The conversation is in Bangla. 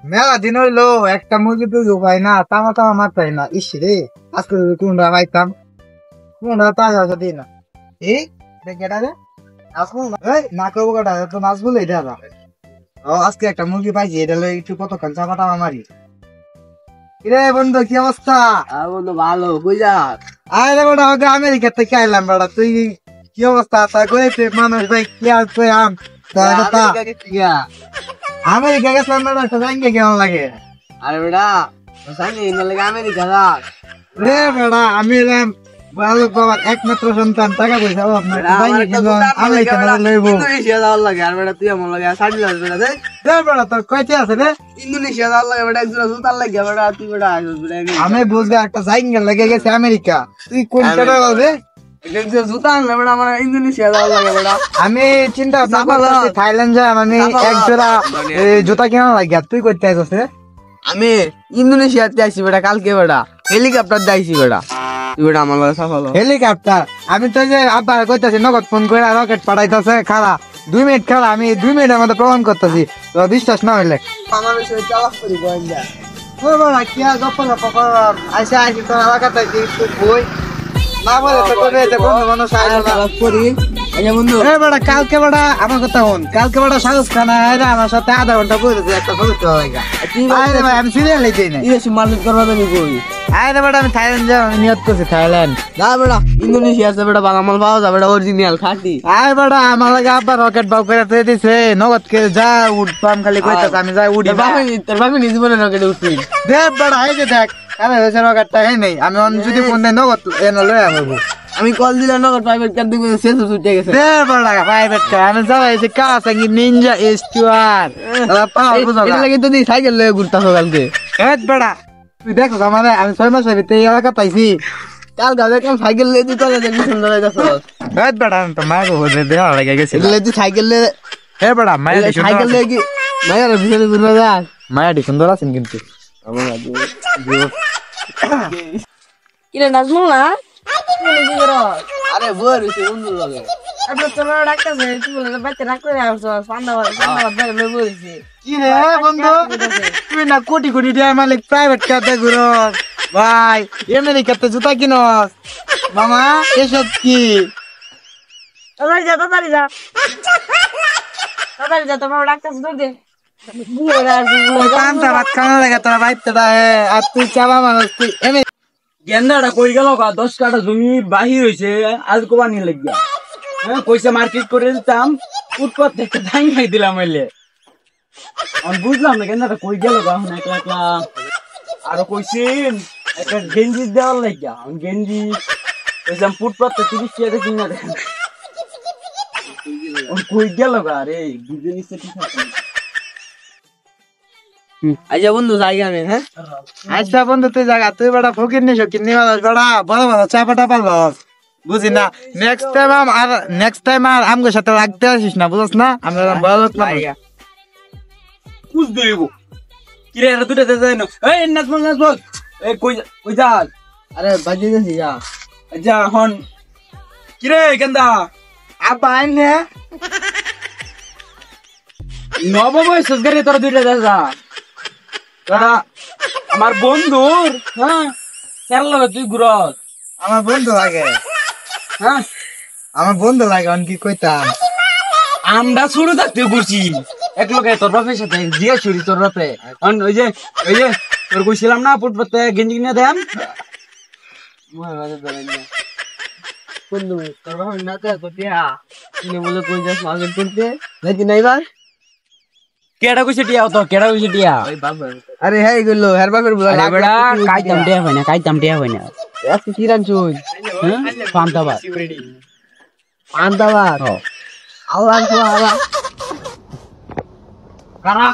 মেলা দিন হইলো একটা মুরগি তো উপায় না, তামা তামা মারতাই না। ইস রে, আজকে কোনটা পাইতাম, কোনটা তাজা আছে দিই না। এই কেটা রে আসবো না, এই না করবো কাটা তো নাচ বলে এটা ও আজকে একটা মুরগি পাইছি, এটা লই একটু কতক্ষণ চাপা টাপা মারি। রে বন্ধু কি অবস্থা? বন্ধু ভালো বুঝা। আরে বেটা ওকে আমেরিকা থেকে আইলাম বেটা, তুই কি অবস্থা? তা কইতে মানুষ ভাই কি আছে আম আমেরিকা গেছিলাম বেটা, একটা জায়গা কেমন লাগে? আরে বেটা জানি না লাগে আমেরিকা যা রে বেটা আমি এলাম ভালো বাবার একমাত্র সন্তান, টাকা পয়সা অভাব নাই, আমেরিকা লইব। ইন্দোনেশিয়া যাওয়ার লাগে আর বেটা তুই আমার লাগে সাড়ে বেটা দে বেটা তোর কয়টি আছে রে? ইন্দোনেশিয়া যাওয়ার লাগে বেটা একজন জুতার লাগে বেটা তুই বেটা আমি বুঝগা একটা জায়গা লেগে গেছে আমেরিকা, তুই কোন টাকা বলবে? জুতা আনলে বেটা আমার ইন্দোনেশিয়া যাওয়ার লাগে বেটা। আমি চিন্তা করতেছি থাইল্যান্ড যাই, আমি এক জোড়া জুতা কেনা লাগে। তুই করতে আইছিস রে? আমি ইন্দোনেশিয়াতে আইছি বেটা কালকে বেটা, হেলিকপ্টার যাইছি বেটা। তুই বেটা আমার লাগে সফল হেলিকপ্টার? আমি তো যে আব্বার কইতাছি নগদ ফোন করে রকেট পাঠাইতেছে, খালা 2 মিনিট খালা, আমি 2 মিনিটের মধ্যে প্রমাণ করতেছি, তো বিশ্বাস না হইলে আমার বিষয়ে চালাক করি গোয়েন্দা। ওই বাবা কি আর গপ্প গপ্প করলাম, আইসা আইসি তোর এলাকাতে বই না বলে তো করে যে বন্ধু মানুষ আইলো না করি। আচ্ছা বন্ধু এ বেটা কালকে বেটা আমার কথা হন, কালকে বেটা শাহরুখ খান আইরা আমার সাথে আধা ঘন্টা বইতেছে একটা ফটো তোলা লাগা। আরে ভাই আমি সিরিয়াল লইতেই না, ইয়েস মালিক করবা তুমি কই? আরে বেটা আমি থাইল্যান্ড যাব, আমি নিয়ত করছি থাইল্যান্ড না বেটা ইন্দোনেশিয়া আছে বেটা, বাংলা মাল পাওয়া যাবে বেটা, অরিজিনাল খাঁটি। আরে বেটা আমার লাগে আব্বা রকেট বাউ করে দিয়ে দিছে, নগদ কে যা উঠবাম খালি কইতাছে, আমি যাই উড়ি তোর বাপে নিজ বলে রকেটে উঠছি। দেখ বেটা এই যে দেখ আরে হয়েছে রকেটটা হে নেই, আমি যদি ফোন দেয় নগদ এনে লয়ে আসবো। আমি কল দিলে নগদ প্রাইভেট কার দিকে শেষ ছুটে গেছে। দে বেটা প্রাইভেট কার আমি যাই যে কাসাঙ্গি নিনজা এস্টুয়ার পাওয়ার বুঝা এটা লাগে তো সাইকেল লয়ে ঘুরতাছো কালকে। হেড বেটা তুই দেখো আমারে, আমি 6 মাসের ভিতরে এই এলাকা পাইছি। কাল গাবে কাম সাইকেল লয়ে দিতে লাগে সুন্দর লাগছে। হেড বেটা আমি তো মাগো হয়ে দেয়া লাগে গেছে, এগুলো তুই সাইকেল লয়ে হে বেটা মায়া সাইকেল লয়ে কি মায়ের ভিতরে ঘুরে যা। মায়া সুন্দর আছেন কিন্তু কিরে নাজমুল না কি করো? আরে বল সে সুন্দর লাগে। আপনি তোমার ডাক্তার তুই বলে বাচ্চা ডাক্তার আসছো পান্ডা বের বলেছি। কি রে বন্ধু, তুই না কোটি কোটি টাকার মালিক, প্রাইভেট কারে ঘুরো ভাই, আমেরিকাতে জুতা কিনস মামা, এসব কি? তাড়াতাড়ি যা তাড়াতাড়ি যা তোমার ডাক্তার দূর দে। পান্তা ভাত খাওয়া লাগে তোরা বাইতেটা, আর তুই চাবা মানুষ, তুই গেন্দাটা কই গেল 10 কাঠা জমি বাহির হইছে, আজ কোবা নিয়ে লাগিয়া হ্যাঁ কইছে মার্কেট করে দিতাম, উৎপাত একটা ধান খাই দিলাম হইলে। আমি বুঝলাম না গেন্দাটা কই গেল এখন একলা একলা। আরো কইছেন একটা গেঞ্জি দেওয়ার লাগিয়া, আমি গেঞ্জি কইছিলাম ফুটপাত 30 টাকা কিনা দেন, কই গেল গা রে বুঝে নিচ্ছে ঠিক আছে। আচ্ছা বন্ধু যাই আমি হ্যাঁ। আচ্ছা বন্ধু তুই জায়গা, তুই বেটা ফকির নিস কিনে বেটা বড় বড় চাপা টাপা লস, বুঝি না। নেক্সট টাইম আর আমগো সাথে রাখতে আসিস না, বুঝছ না? আমরা বড় লোক না বুঝ দেব কি রে, এরা দুটো যায় না। এই নাজমল এই কই যা? আরে বাজিয়ে গেছি যা। আচ্ছা হন কি রে গেন্দা আব্বা আইনে নবময় সসগারে তোর দুইটা যা দাদা আমার বন্ধুর হ্যাঁ খেয়াল লাগে তুই ঘুরস। আমার বন্ধু লাগে, হ্যাঁ আমার বন্ধু লাগে অন কি কইতাম। আমরা শুরু থাকতে ঘুরছি এক লোকে তোর বাপের সাথে জিয়া ছুরি তোর বাপে ওই যে তোর কইছিলাম না ফুটপাতে গেঞ্জি কিনে দেন বন্ধু তোর বাবা না তো কোটিয়া কিনে বলে কই যাস মার্কেট করতে নাকি নাইবার? কেডা কইছে টিয়া তো কেডা কইছে টিয়া? ওই বাবা আরে হ্যাঁ গেলো হের বাপের বলা আরে বেটা কাইতাম টিয়া হয় না আজকে কি রানছুই? হ্যাঁ পান্তাবাদ পান্তাবাদ আল্লাহ আল্লাহ কারা